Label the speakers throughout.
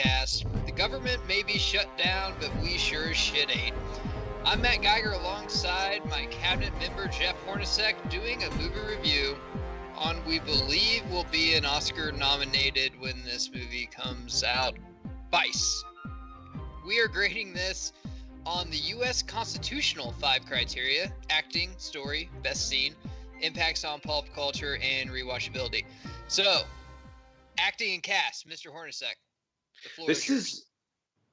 Speaker 1: Podcast. The government may be shut down, but we sure as shit ain't. I'm Matt Geiger alongside my cabinet member Jeff Hornacek doing a movie review on we believe will be an Oscar nominated when this movie comes out, Vice. We are grading this on the U.S. constitutional 5 criteria: acting, story, best scene, impacts on pulp culture, and rewatchability. So, acting and cast, Mr. Hornacek, the floor is yours.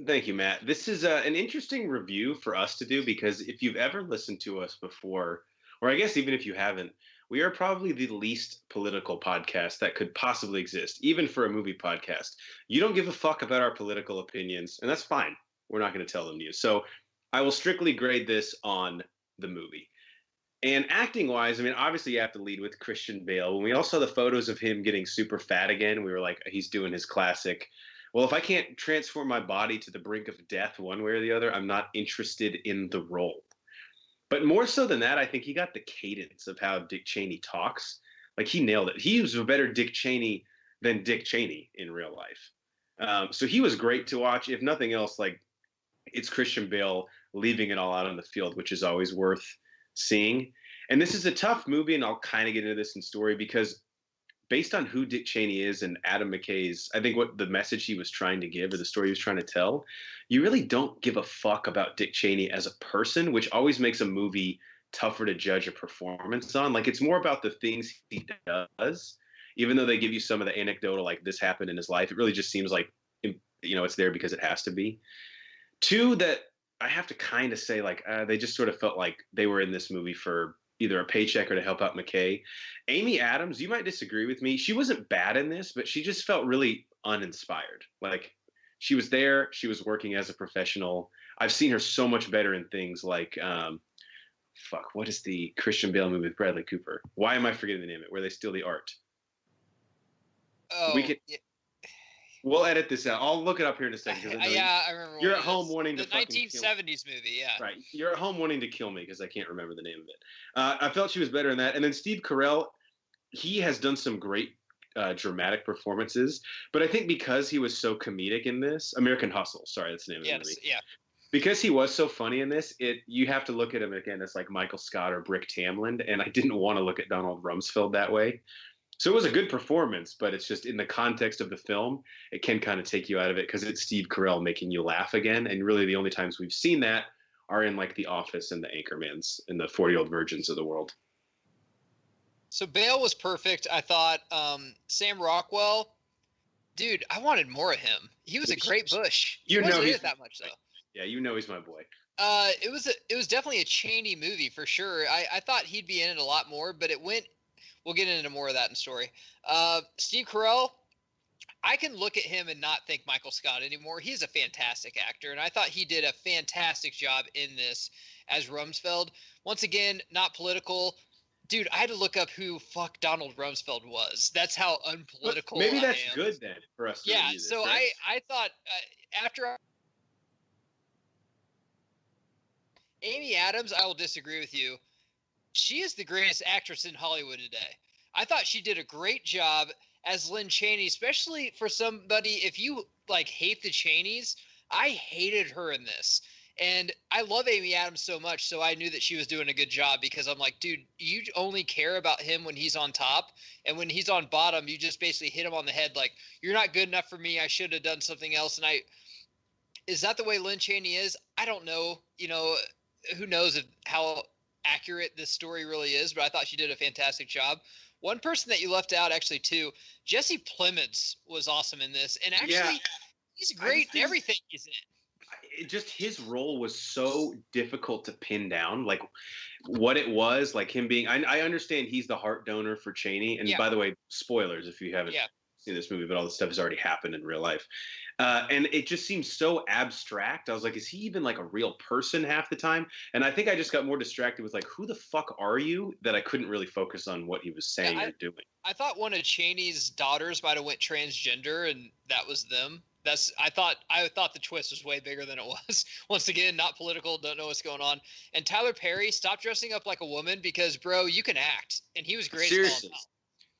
Speaker 2: Thank you, Matt. This is an interesting review for us to do because if you've ever listened to us before, or I guess even if you haven't, we are probably the least political podcast that could possibly exist, even for a movie podcast. You don't give a fuck about our political opinions, and that's fine. We're not going to tell them to you. So I will strictly grade this on the movie. And acting-wise, I mean, obviously you have to lead with Christian Bale. When we all saw the photos of him getting super fat again, we were like, he's doing his classic, well, if I can't transform my body to the brink of death one way or the other, I'm not interested in the role. But more so than that, I think he got the cadence of how Dick Cheney talks. Like, he nailed it. He was a better Dick Cheney than Dick Cheney in real life. So he was great to watch. If nothing else, like, it's Christian Bale leaving it all out on the field, which is always worth seeing. And this is a tough movie, and I'll kind of get into this in story, because based on who Dick Cheney is and Adam McKay's, I think what the message he was trying to give or the story he was trying to tell, you really don't give a fuck about Dick Cheney as a person, which always makes a movie tougher to judge a performance on. Like, it's more about the things he does, even though they give you some of the anecdotal, like, this happened in his life. It really just seems like, you know, it's there because it has to be. Two, that I have to kind of say, like, they just sort of felt like they were in this movie for either a paycheck or to help out McKay. Amy Adams, you might disagree with me. She wasn't bad in this, but she just felt really uninspired. Like, she was there. She was working as a professional. I've seen her so much better in things like, what is the Christian Bale movie with Bradley Cooper? Why am I forgetting the name of it? Where they steal the art.
Speaker 1: Oh,
Speaker 2: yeah. We'll edit this out. I'll look it up here in a second.
Speaker 1: I remember.
Speaker 2: You're at home wanting to
Speaker 1: the 1970s movie, yeah.
Speaker 2: Right. You're at home wanting to kill me because I can't remember the name of it. I felt she was better in that. And then Steve Carell, he has done some great dramatic performances, but I think because he was so comedic in this, American Hustle. Sorry, that's the name of the movie.
Speaker 1: Yeah.
Speaker 2: Because he was so funny in this, you have to look at him again as like Michael Scott or Brick Tamland, and I didn't want to look at Donald Rumsfeld that way. So it was a good performance, but it's just in the context of the film, it can kind of take you out of it because it's Steve Carell making you laugh again. And really the only times we've seen that are in like The Office and The Anchormans and the 40-Year-Old Virgins of the world.
Speaker 1: So Bale was perfect. I thought Sam Rockwell, dude, I wanted more of him. He was a great Bush. He wasn't in it that much, though.
Speaker 2: Yeah, you know he's my boy.
Speaker 1: It was definitely a Cheney movie for sure. I thought he'd be in it a lot more, but it went... We'll get into more of that in story. Steve Carell, I can look at him and not think Michael Scott anymore. He's a fantastic actor, and I thought he did a fantastic job in this as Rumsfeld. Once again, not political. Dude, I had to look up who fuck Donald Rumsfeld was. That's how unpolitical I am.
Speaker 2: Maybe that's good then for us to review this,
Speaker 1: so
Speaker 2: right?
Speaker 1: I thought after Amy Adams, I will disagree with you. She is the greatest actress in Hollywood today. I thought she did a great job as Lynn Cheney, especially for somebody, if you like hate the Cheneys, I hated her in this. And I love Amy Adams so much, so I knew that she was doing a good job because I'm like, dude, you only care about him when he's on top. And when he's on bottom, you just basically hit him on the head like, you're not good enough for me. I should have done something else. And is that the way Lynn Cheney is? I don't know. You know, who knows how accurate this story really is, but I thought she did a fantastic job. One person that you left out, actually, too, Jesse Plemons was awesome in this, and actually, he's great in everything he's in.
Speaker 2: Just his role was so difficult to pin down, like what it was, like him being. I understand he's the heart donor for Cheney, and by the way, spoilers if you haven't seen this movie, but all this stuff has already happened in real life. And it just seems so abstract. I was like, is he even like a real person half the time? And I think I just got more distracted with like, who the fuck are you? That I couldn't really focus on what he was saying or doing.
Speaker 1: I thought one of Cheney's daughters might have went transgender and that was them. I thought the twist was way bigger than it was. Once again, not political, don't know what's going on. And Tyler Perry, stop dressing up like a woman because, bro, you can act. And he was great.
Speaker 2: Seriously.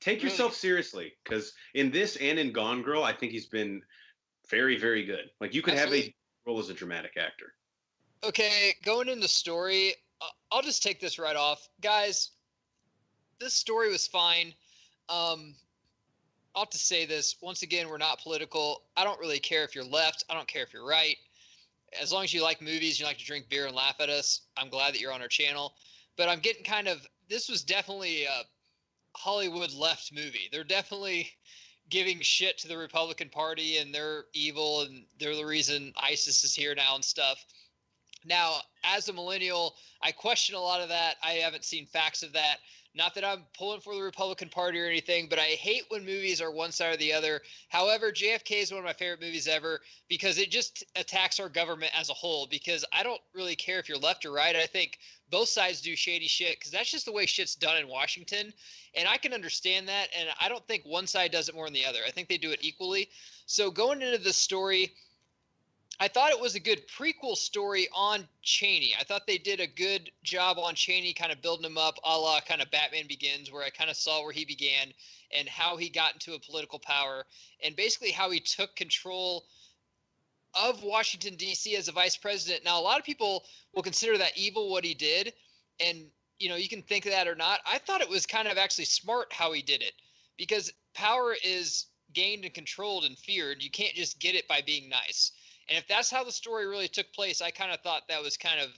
Speaker 2: Take yourself seriously, because in this and in Gone Girl, I think he's been very, very good. Like you could
Speaker 1: Absolutely.
Speaker 2: have a role as a dramatic actor.
Speaker 1: Okay, going into story, I'll just take this right off, guys. This story was fine. I'll have to say this once again: we're not political. I don't really care if you're left. I don't care if you're right. As long as you like movies, you like to drink beer and laugh at us. I'm glad that you're on our channel. But I'm getting kind of. This was definitely a Hollywood left movie. They're definitely giving shit to the Republican Party and they're evil and they're the reason ISIS is here now and stuff. Now, as a millennial, I question a lot of that. I haven't seen facts of that. Not that I'm pulling for the Republican Party or anything, but I hate when movies are one side or the other. However, JFK is one of my favorite movies ever because it just attacks our government as a whole. Because I don't really care if you're left or right. I think both sides do shady shit because that's just the way shit's done in Washington. And I can understand that. And I don't think one side does it more than the other. I think they do it equally. So going into this story, I thought it was a good prequel story on Cheney. I thought they did a good job on Cheney, kind of building him up a la kind of Batman Begins, where I kind of saw where he began and how he got into a political power and basically how he took control of Washington, D.C. as a vice president. Now, a lot of people will consider that evil what he did. And, you know, you can think of that or not. I thought it was kind of actually smart how he did it because power is gained and controlled and feared. You can't just get it by being nice. And if that's how the story really took place, I kind of thought that was kind of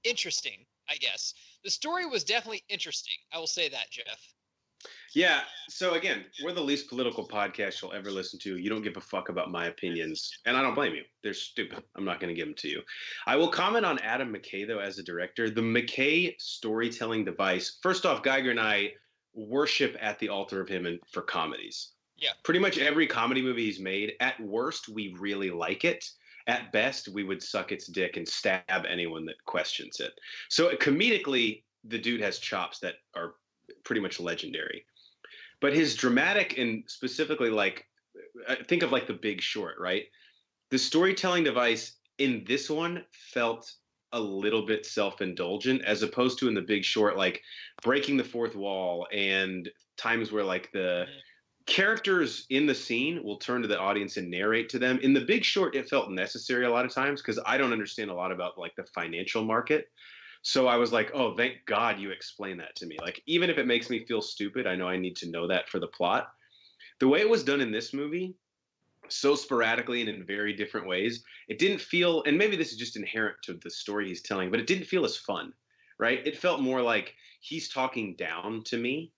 Speaker 1: interesting, I guess. The story was definitely interesting. I will say that, Jeff.
Speaker 2: Yeah. So again, we're the least political podcast you'll ever listen to. You don't give a fuck about my opinions, and I don't blame you. They're stupid. I'm not going to give them to you. I will comment on Adam McKay though as a director. The McKay storytelling device. First off, Geiger and I worship at the altar of him for comedies.
Speaker 1: Yeah.
Speaker 2: Pretty much every comedy movie he's made. At worst, we really like it. At best, we would suck its dick and stab anyone that questions it. So comedically, the dude has chops that are pretty much legendary. But his dramatic and specifically like, think of like The Big Short, right? The storytelling device in this one felt a little bit self-indulgent as opposed to in The Big Short, like breaking the fourth wall and times where like the characters in the scene will turn to the audience and narrate to them. In The Big Short, it felt necessary a lot of times because I don't understand a lot about like the financial market. So I was like, oh, thank God you explained that to me. Like, even if it makes me feel stupid, I know I need to know that for the plot. The way it was done in this movie, so sporadically and in very different ways, it didn't feel, and maybe this is just inherent to the story he's telling, but it didn't feel as fun, right? It felt more like he's talking down to me.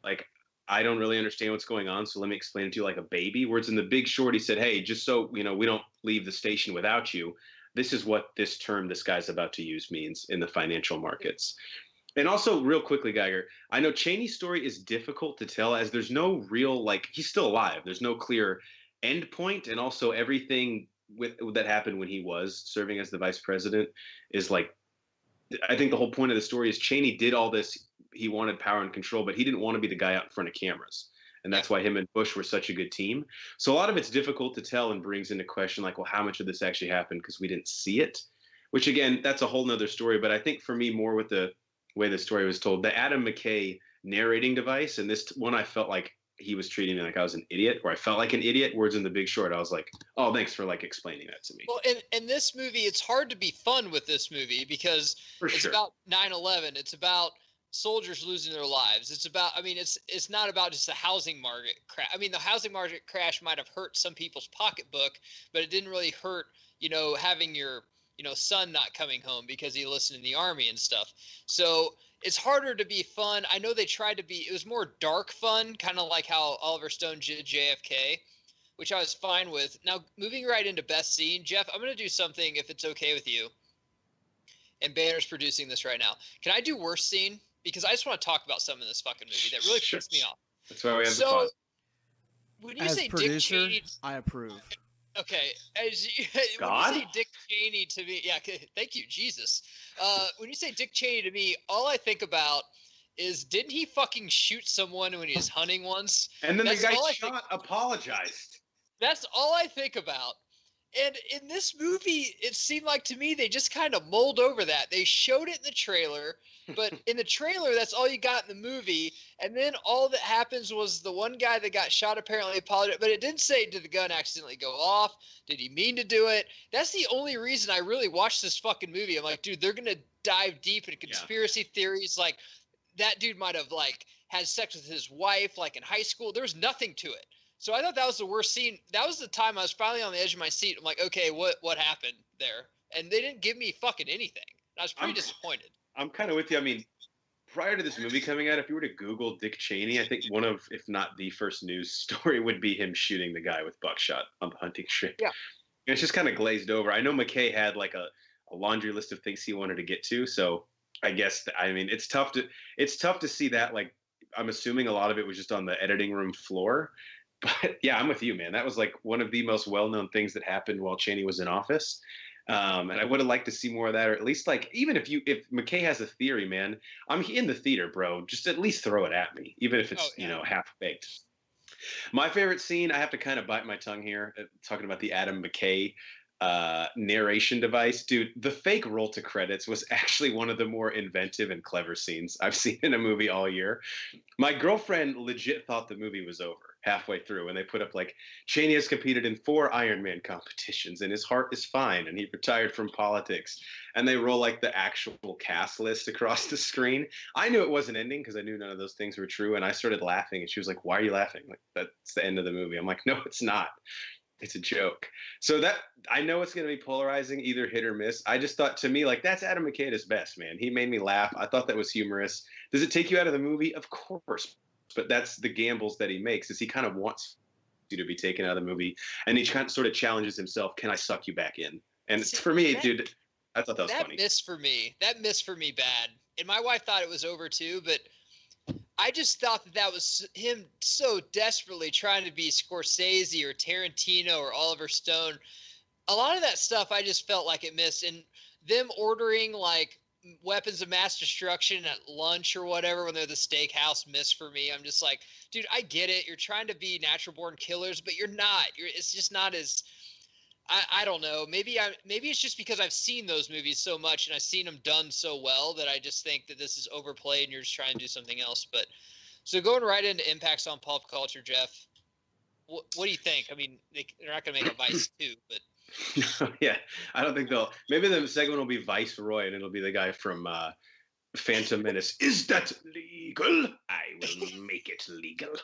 Speaker 2: Like, I don't really understand what's going on, so let me explain it to you like a baby. Whereas in The Big Short, he said, hey, just so you know, we don't leave the station without you. This is what this term this guy's about to use means in the financial markets. And also, real quickly, Geiger, I know Cheney's story is difficult to tell as there's no real, like, he's still alive. There's no clear end point. And also, everything that happened when he was serving as the vice president is like, I think the whole point of the story is Cheney did all this. He wanted power and control, but he didn't want to be the guy out in front of cameras. And that's why him and Bush were such a good team. So a lot of it's difficult to tell and brings into question, like, well, how much of this actually happened because we didn't see it, which, again, that's a whole nother story. But I think for me, more with the way the story was told, the Adam McKay narrating device, and this one I felt like he was treating me like I was an idiot, or I felt like an idiot. Words in The Big Short, I was like, oh, thanks for like explaining that to me.
Speaker 1: Well, in this movie, it's hard to be fun with this movie because it's about 9/11. It's about soldiers losing their lives. It's about, I mean, it's not about just the housing market crash. I mean, the housing market crash might have hurt some people's pocketbook, but it didn't really hurt, you know, having your, you know, son not coming home because he enlisted in the army and stuff. So it's harder to be fun. I know they tried to be, it was more dark fun, kind of like how Oliver Stone did JFK, which I was fine with. Now, moving right into best scene, Jeff, I'm going to do something if it's okay with you. And Banner's producing this right now. Can I do worst scene? Because I just want to talk about something in this fucking movie that really pissed me off.
Speaker 2: That's why we have the pause.
Speaker 1: When you
Speaker 3: As
Speaker 1: say
Speaker 3: producer,
Speaker 1: Dick Cheney,
Speaker 3: I approve.
Speaker 1: okay. When you say Dick Cheney to me, yeah. Thank you, Jesus. When you say Dick Cheney to me, all I think about is, didn't he fucking shoot someone when he was hunting once?
Speaker 2: And then the guy apologized.
Speaker 1: That's all I think about. And in this movie, it seemed like to me they just kind of mulled over that. They showed it in the trailer, but in the trailer, that's all you got in the movie. And then all that happens was the one guy that got shot apparently apologized, but it didn't say, did the gun accidentally go off? Did he mean to do it? That's the only reason I really watched this fucking movie. I'm like, dude, they're going to dive deep into conspiracy theories. Like, that dude might have, like, had sex with his wife, like, in high school. There was nothing to it. So I thought that was the worst scene. That was the time I was finally on the edge of my seat. I'm like, okay, what happened there? And they didn't give me fucking anything. I was pretty disappointed.
Speaker 2: I'm kind of with you. I mean, prior to this movie coming out, if you were to Google Dick Cheney, I think one of, if not the first news story would be him shooting the guy with buckshot on the hunting trip.
Speaker 1: Yeah.
Speaker 2: And it's just kind of glazed over. I know McKay had like a laundry list of things he wanted to get to. So I guess, I mean, it's tough to see that. Like, I'm assuming a lot of it was just on the editing room floor. But yeah, I'm with you, man. That was like one of the most well-known things that happened while Cheney was in office. And I would have liked to see more of that, or at least like, even if McKay has a theory, man, I'm in the theater, bro. Just at least throw it at me, even if it's, half baked. My favorite scene, I have to kind of bite my tongue here, talking about the Adam McKay narration device. Dude, the fake roll to credits was actually one of the more inventive and clever scenes I've seen in a movie all year. My girlfriend legit thought the movie was over halfway through, and they put up like, Cheney has competed in 4 Ironman competitions and his heart is fine and he retired from politics, and they roll like the actual cast list across the screen. I knew it wasn't ending because I knew none of those things were true, and I started laughing, and she was like, why are you laughing? Like, that's the end of the movie. I'm like, no, it's not. It's a joke. So that, I know it's going to be polarizing, either hit or miss. I just thought, to me, like, that's Adam McKay at his best, man. He made me laugh. I thought that was humorous. Does it take you out of the movie? Of course. But that's the gambles that he makes, is he kind of wants you to be taken out of the movie, and he kind of sort of challenges himself. Can I suck you back in? And for me, dude, I thought that was funny.
Speaker 1: That missed for me bad. And my wife thought it was over too, but I just thought that was him so desperately trying to be Scorsese or Tarantino or Oliver Stone. A lot of that stuff I just felt like it missed. And them ordering like weapons of mass destruction at lunch or whatever when they're the steakhouse missed for me. I'm just like, dude, I get it. You're trying to be natural born killers, but you're not. It's just not as I don't know. Maybe it's just because I've seen those movies so much and I've seen them done so well that I just think that this is overplayed and you're just trying to do something else. But so going right into impacts on pop culture, Jeff, what do you think? I mean, they're not going to make a Vice 2, but
Speaker 2: yeah, I don't think they'll. Maybe the segment will be Viceroy, and it'll be the guy from Phantom Menace. Is that legal? I will make it legal.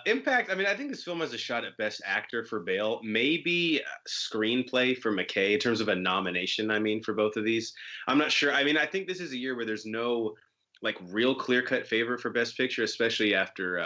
Speaker 2: Impact, I mean, I think this film has a shot at Best Actor for Bale, maybe screenplay for McKay in terms of a nomination, I mean, for both of these. I'm not sure. I mean, I think this is a year where there's no like real clear-cut favorite for Best Picture, especially after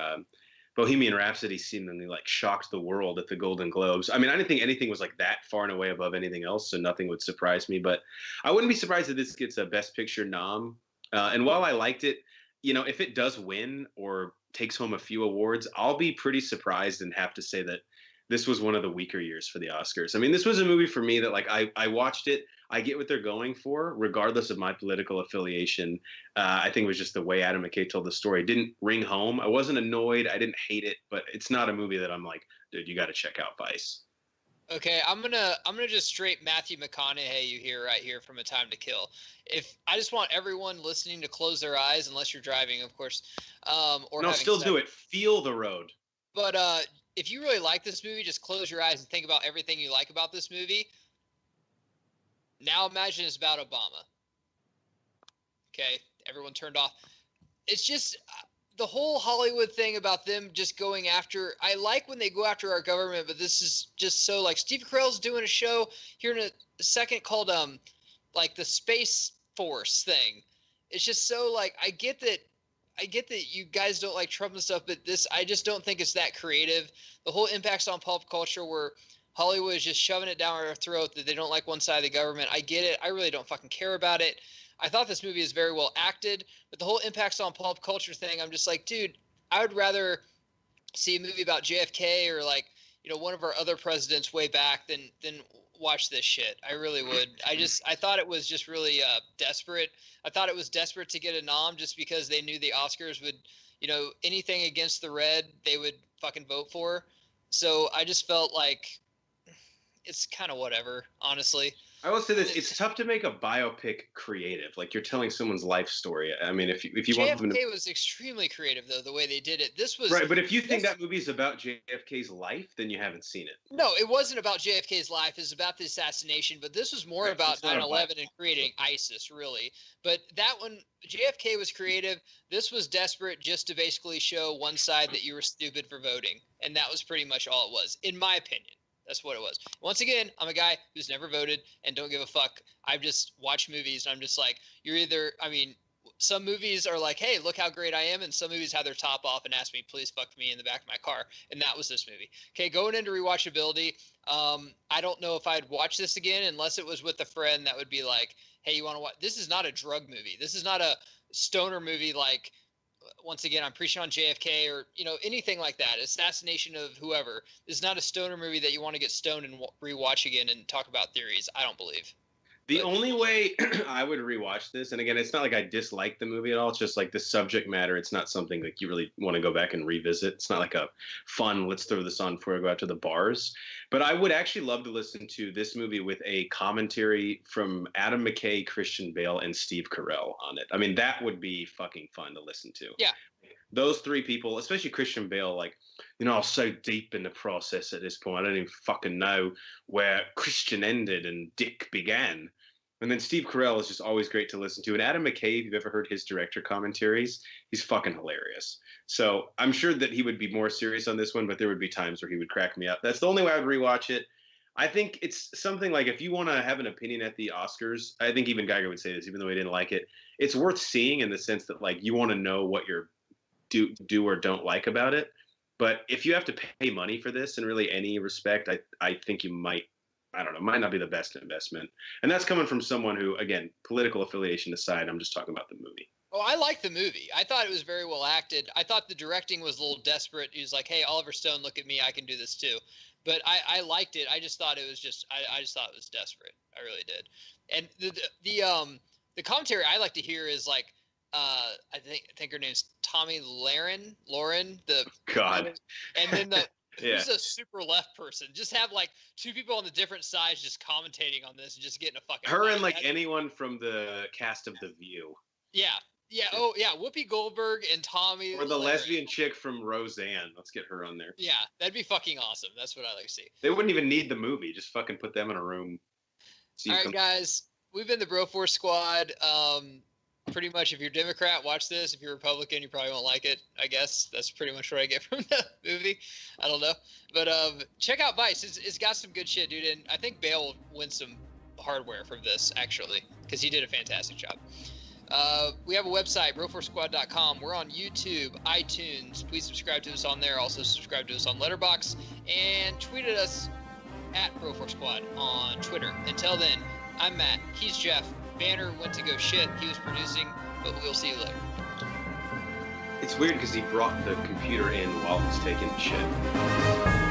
Speaker 2: Bohemian Rhapsody seemingly like shocked the world at the Golden Globes. I mean, I didn't think anything was like that far and away above anything else, so nothing would surprise me, but I wouldn't be surprised if this gets a Best Picture nom. And while I liked it, if it does win or takes home a few awards, I'll be pretty surprised and have to say that this was one of the weaker years for the Oscars. I mean, this was a movie for me that like I watched it. I get what they're going for, regardless of my political affiliation. I think it was just the way Adam McKay told the story. It didn't ring home. I wasn't annoyed. I didn't hate it, but it's not a movie that I'm like, dude, you got to check out Vice.
Speaker 1: Okay, I'm gonna just straight Matthew McConaughey you here right here from A Time to Kill. If I just want everyone listening to close their eyes, unless you're driving, of course. Or
Speaker 2: no, still do it. Feel the road.
Speaker 1: But if you really like this movie, just close your eyes and think about everything you like about this movie. Now imagine it's about Obama. Okay, everyone turned off. It's just the whole Hollywood thing about them just going after. I like when they go after our government, but this is just so like Steve Carell's doing a show here in a second called like the Space Force thing. It's just so like I get that you guys don't like Trump and stuff, but this I just don't think it's that creative. The whole impacts on pop culture where Hollywood is just shoving it down our throat that they don't like one side of the government. I get it. I really don't fucking care about it. I thought this movie is very well acted, but the whole impacts on pop culture thing, I'm just like, dude, I would rather see a movie about JFK or like, one of our other presidents way back than watch this shit. I really would. I thought it was just really desperate. I thought it was desperate to get a nom just because they knew the Oscars would, anything against the red, they would fucking vote for. So I just felt like it's kind of whatever, honestly.
Speaker 2: I will say this: it's tough to make a biopic creative. Like, you're telling someone's life story. I mean, if you want them to...
Speaker 1: JFK was extremely creative, though, the way they did it. This was
Speaker 2: right, but if you think that movie is about JFK's life, then you haven't seen it.
Speaker 1: No, it wasn't about JFK's life. It was about the assassination, but this was more about 9/11 and creating ISIS, really. But that one, JFK was creative. This was desperate just to basically show one side that you were stupid for voting, and that was pretty much all it was, in my opinion. That's what it was. Once again, I'm a guy who's never voted and don't give a fuck. I've just watched movies, and I'm just like, you're either, I mean, some movies are like, hey, look how great I am, and some movies have their top off and ask me, please fuck me in the back of my car, and that was this movie. Okay, going into rewatchability, I don't know if I'd watch this again unless it was with a friend that would be like, hey, you want to watch? This is not a drug movie. This is not a stoner movie like, once again, I'm preaching on JFK or, you know, anything like that. Assassination of whoever. This is not a stoner movie that you want to get stoned and rewatch again and talk about theories. I don't believe.
Speaker 2: The only way I would rewatch this, and again, it's not like I dislike the movie at all. It's just like the subject matter. It's not something like you really want to go back and revisit. It's not like a fun, let's throw this on before we go out to the bars. But I would actually love to listen to this movie with a commentary from Adam McKay, Christian Bale, and Steve Carell on it. I mean, that would be fucking fun to listen to.
Speaker 1: Yeah.
Speaker 2: Those three people, especially Christian Bale, like, you know, I'm so deep in the process at this point. I don't even fucking know where Christian ended and Dick began. And then Steve Carell is just always great to listen to. And Adam McKay, if you've ever heard his director commentaries, he's fucking hilarious. So I'm sure that he would be more serious on this one, but there would be times where he would crack me up. That's the only way I would rewatch it. I think it's something like, if you want to have an opinion at the Oscars, I think even Geiger would say this, even though he didn't like it, it's worth seeing in the sense that, like, you want to know what you're do or don't like about it. But if you have to pay money for this in really any respect, I think you might, I don't know, might not be the best investment. And that's coming from someone who, again, political affiliation aside, I'm just talking about the movie.
Speaker 1: Oh, I like the movie. I thought it was very well acted. I thought the directing was a little desperate. He was like, hey, Oliver Stone, look at me. I can do this too. But I liked it. I just thought it was just, I just thought it was desperate. I really did. And the commentary I like to hear is like, I think her name's Tommy Lauren, the
Speaker 2: God.
Speaker 1: And then the
Speaker 2: yeah.
Speaker 1: Who's a super left person? Just have like two people on the different sides just commentating on this and just getting a fucking
Speaker 2: her and like anyone from the cast of The View.
Speaker 1: Yeah. Yeah. Oh yeah. Whoopi Goldberg and Tommy.
Speaker 2: Or the lesbian chick from Roseanne. Let's get her on there.
Speaker 1: Yeah, that'd be fucking awesome. That's what I like to see.
Speaker 2: They wouldn't even need the movie. Just fucking put them in a room.
Speaker 1: All right, guys. We've been the Broforce Squad. Pretty much, if you're Democrat, watch this. If you're Republican, you probably won't like it. I guess that's pretty much what I get from the movie. I don't know, but check out Vice. It's got some good shit, dude. And I think Bale will win some hardware from this actually, because he did a fantastic job. We have a website, broforcesquad.com. We're on YouTube, iTunes. Please subscribe to us on there. Also subscribe to us on Letterboxd and tweet at us at Broforce Squad on Twitter. Until then, I'm Matt. He's Jeff. Banner went to go shit. He was producing, but we'll see you later.
Speaker 2: It's weird because he brought the computer in while he's taking shit.